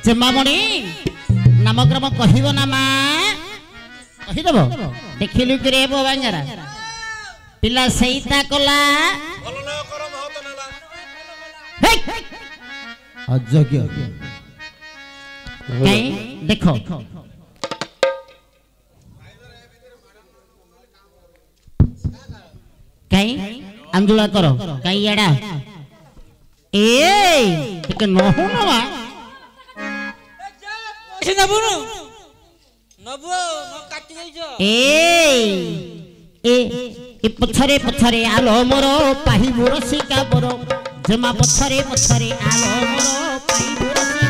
जमामणि नामग्राम कहब ना मा कहीदेव देखिलु कि रे बांगरा पिला सहीता कला अजज्ञ देखो कहीं आंदोलन करो कहीं एड़ा ए टिके नहु नवा से नबुनु नबु म काटी जाइजो ए पछरे पछरे आलो मोरो पाही मोरो सिका मोरो जमा पछरे पछरे आलो मोरो पाही मोरो सिका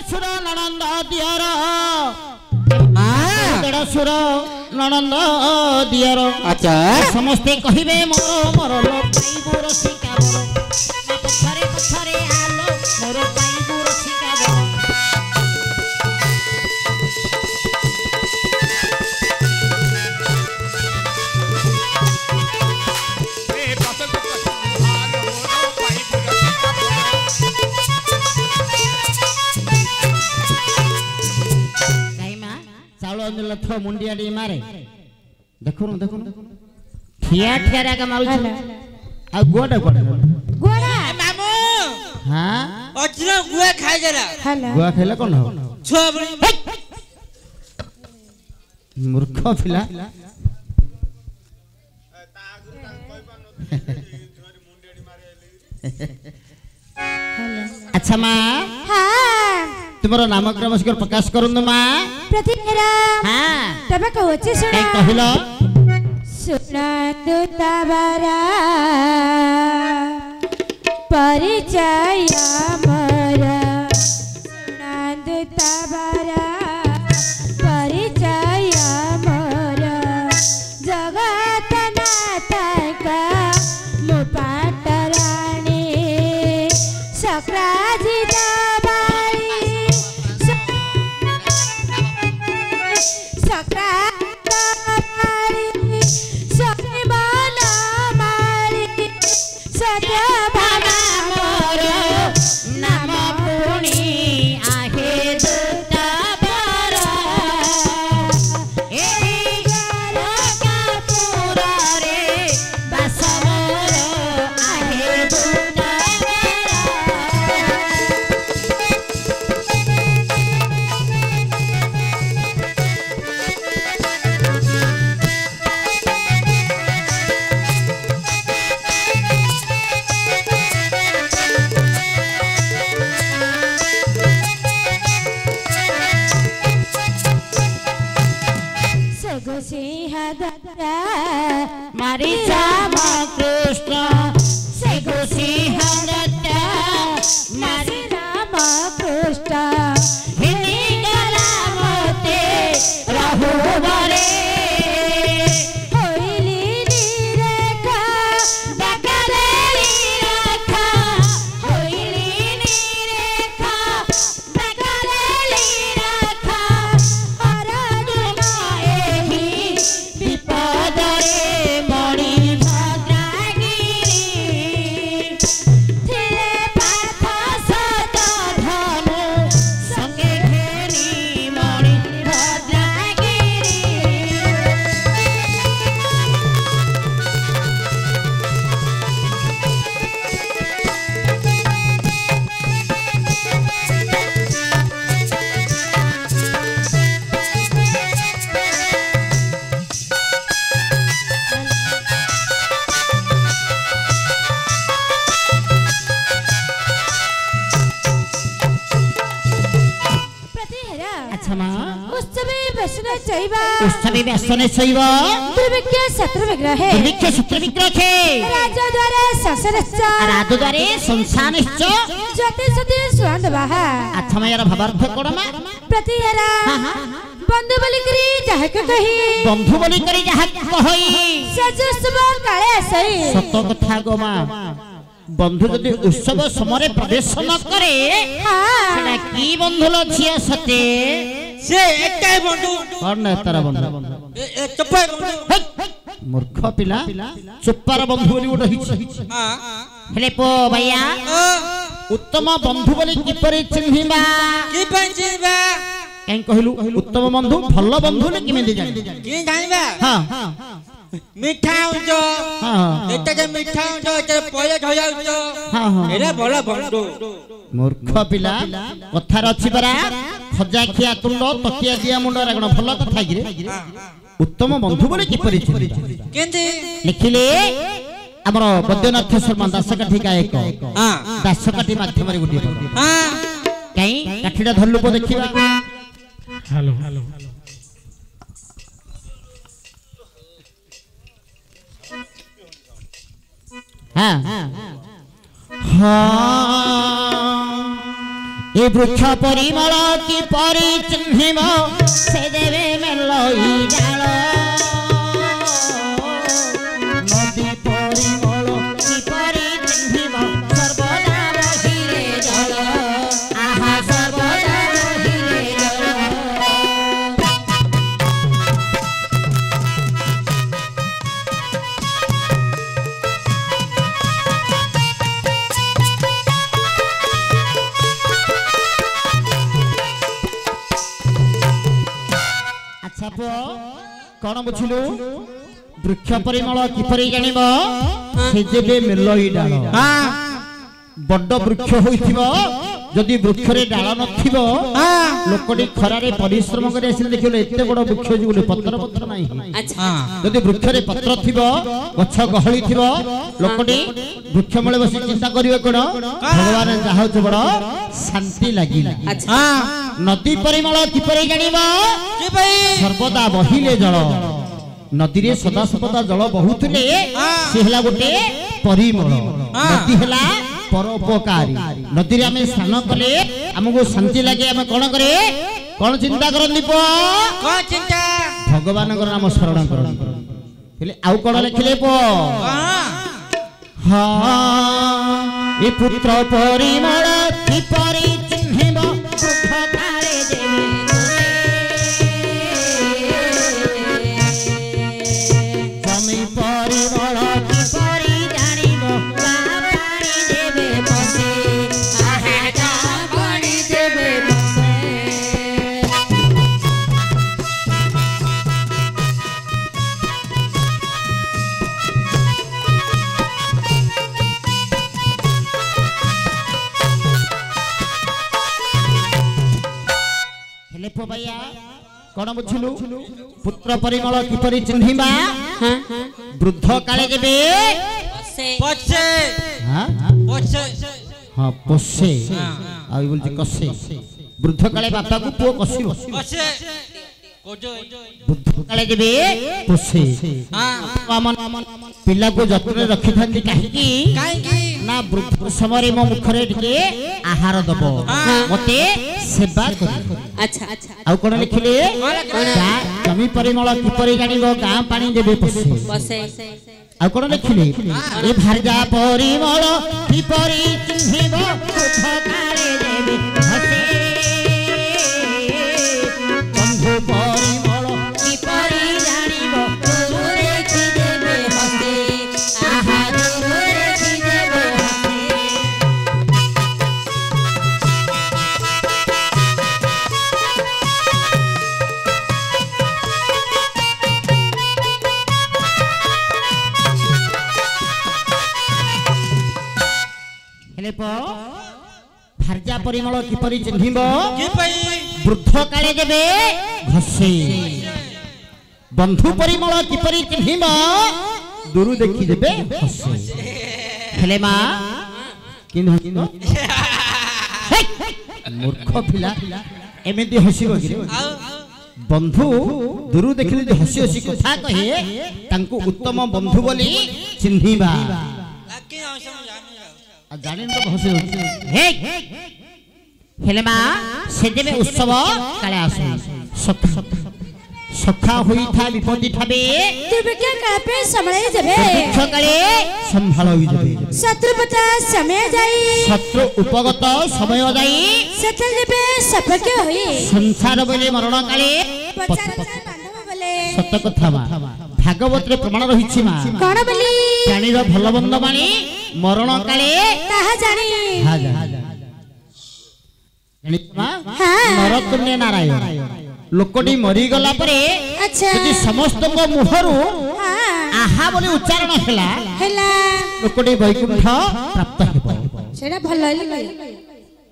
सुर ननंद दियर सुर ननंद दियर अच्छा समस्ते कहिबे मोरो मोरो लो पाइबो रसिका मोरो पछरे पछरे आलो मोरो पाइबो रसिका मोरो ए पसंद हाल मोरो पाइबो चाउल थो मुंडिया डी मारे देखो ठिया ठिया रा का मारू आ गोडा गोडा गोडा मामू हां अजरा गुआ खाइ जरा गुआ खेला कोन हो छुआ बणी मूर्ख पिला अच्छा मां हां तुम्हारा नामग्राम शिखर प्रकाश करूँ माँ प्रतिमेरा हाँ तब कहूँ सुना कहलो सुना तो तबरा परिचय मरा सुना तो तबरा परिचय मरा जगत नाथा का मुपाटराणी सक्राजी मारी श्यामा कृष्ण से गोसिंह दत्ता मारी राम कृष्ण हिनी गला मोते रहु बरे होइली निरेखा बकरे निरेखा होइली निरेखा बकरे निरेखा अरजुन एही विपदरे मणि भद्रागिरी थिले पार्थ सत धनु संगे घेरी मणि भद्रागिरी प्रतिहेरा अच्छा माँ उत्सवे वसने चैवा उत्सवे व्यसने शैव दुर्भिक्ष शत्रु विग्रहे दुर्भिक्ष शत्रु विग्रहे राजा द्वारा संसारश्च राजद्वारे संसानश्च ज्योति सति स्वान्दवाः अच्छा माँ यार भावार्थ कोण माँ प्रतिहेरा बंधु बोली करी जाहके कही बंधु बोली करी जाहके कही सज सब काले सही सत कथा गो माँ बंधु जदि उत्सव समय प्रवेश न करे सेटा की बंधु लो छिया सते से एकटा बंधु और न तारा बंधु ए चप्पा बंधु मूर्ख पिला चुप्पार बंधु बोली गोटे हिची हां हेले पो भैया उत्तम बंधु बोली किपरि चिन्हिबा की पंचिबा कहीं कहलु उत्तम बंधु भल बंधु ने किमेंदी जानि की जानिबा हां मिठा उजो हां एटा जे मिठा उजो एटा पय धया उजो हां हां एरा बड़ा बंधु मूर्ख पिला कथार अछि परा खजा खिया तुंड तकिया दिया मुंड रागण भल कथा गिरे उत्तम बंधु बोली किपरि चिन्हिबा केंदे लिखिले हमर बद्यनाथ शर्मा दासकाठी गायक हां दासकाठी माध्यम रे गुडी हां कहीं काठीटा धरलु को देखिबा हेलो हाँ हाँ ये वृक्ष परिमल की परि चिन्हिब से देवे मेलई डाल नदी परिमल की परि चिन्हिब सर्वदा रहिले जल आहा सर्वदा रहिले जल कौन बुझिलु वृक्ष परिमल किपरि जानिब से जेबे मेलई डाल हां बड़ वृक्ष होइथिबो जदि वृक्ष रे डाल नथिबो लोकडी खरारे परिश्रम करे आसी देखिलो एते बड़ वृक्ष जुले पत्र पत्र नाही अच्छा जदि वृक्ष रे पत्र थिबो गछ गहळी थिबो लोकडी वृक्ष मूले बसी चिंता करिवे कोन भगवान जाहौ बड़ शांति लागि अच्छा नदी परिमल किपरि जानिबो की भाई सर्वदा बहिले जल नदी रे सदा सर्वदा जल बहुतले से हला गोटे परिमल नदी हला परोपकारी नदी रे हमें स्नान कले हमको शांति लगे हमें कोन करे कोन चिंता करन पो कोन चिंता भगवान कर नाम शरण करन हेले आउ कोन लिखले पो हां हां ए पुत्र परिमल किपरि चिन्हिब वृक्ष काले देवी जमी परिमल किपरि जानिब गा पानी देवे बसे आहा गा पानी देवे बसे हेले पो भैया कोन बुझिलु पुत्र परिमल किपरि चिन्हिबा वृद्ध काले जेबे पछे हां पछे हां पछे आ बोल जे कसे वृद्ध काले बापा को पुओ कसिबो पछे कोजो वृद्ध काले जेबे पछे हां मन पिला को जतने रखि थांती काहे काहे ना वृद्ध समय मो मुखरे टिके आहार दबो मते सेवा करी अच्छा अच्छा आ कोन लिखले जमी परिमल किपरि जानिबो गां पानी देबे पसे आ कोन लिखले ए भारजा परिमल किपरि चिन्हिबो वृद्ध काले देबे हसे बंधु परिमल किपरि जानिबो दूरे की देबे हसे आहा दूरे की देबे हसे हेले पो भारजा परिमल किपरि चिन्हिबो की भाई वृद्ध काले देबे घसे बंधु परिमल किपरि चिन्हिबो दूरु देखि देबे हसे हेले मा किन मूर्ख पिला एमिति हसिबो गिरे बंधु दूरु देखिले जे हसी हसी कथा कहे तांको उत्तम बंधु बोली चिन्हिबा लाके हम जानि आ जानिन तो हसी हे हेले मा से देबे उत्सव काले आसो सखा सखा होई था विपत्ति थाबे तुम क्या कहाँ पे संभाले जबे काले संभाल होई जबे शत्रुपता समय जाई शत्रु उपगत समय जाई सतल जेबे सफके होई संसार बोले मरण काले पचार बांधव बोले सत कथा मा भागवत रे प्रमाण रहिछि मा कोन बोली प्राणी रो भल बंद माने मरण काले ताहा जानी हा जा जानि मा नरतुल्य नारायण लोकटी मरी गला परे अच्छा यदि समस्त को मुहरु हां आहा बोली उच्चारण हेला हेला लोकटी वैकुंठ प्राप्त हेबो सेडा भल हइले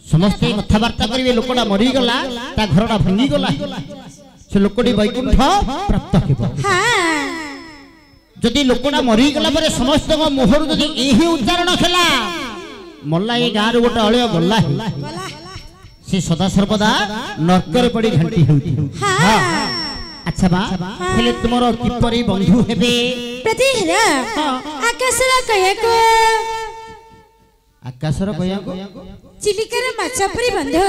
समस्त कथा वार्ता करिवे लोकटा मरी गला ता घरटा भांगी गला से लोकटी वैकुंठ प्राप्त हेबो हां जदि लोकटा मरी गला परे समस्त को मुहरु जदि एही उच्चारण हेला मल्ला ए गार गोटे अळिय गल्ला से सदा सर्वदा नरकर पड़ी घंटी होती हां अच्छा बा हेले तुमरो किपरि बंधु हेबे प्रतिहर आकाशर कहको आकाशर कहया को चिलिकर माछ परी बंधु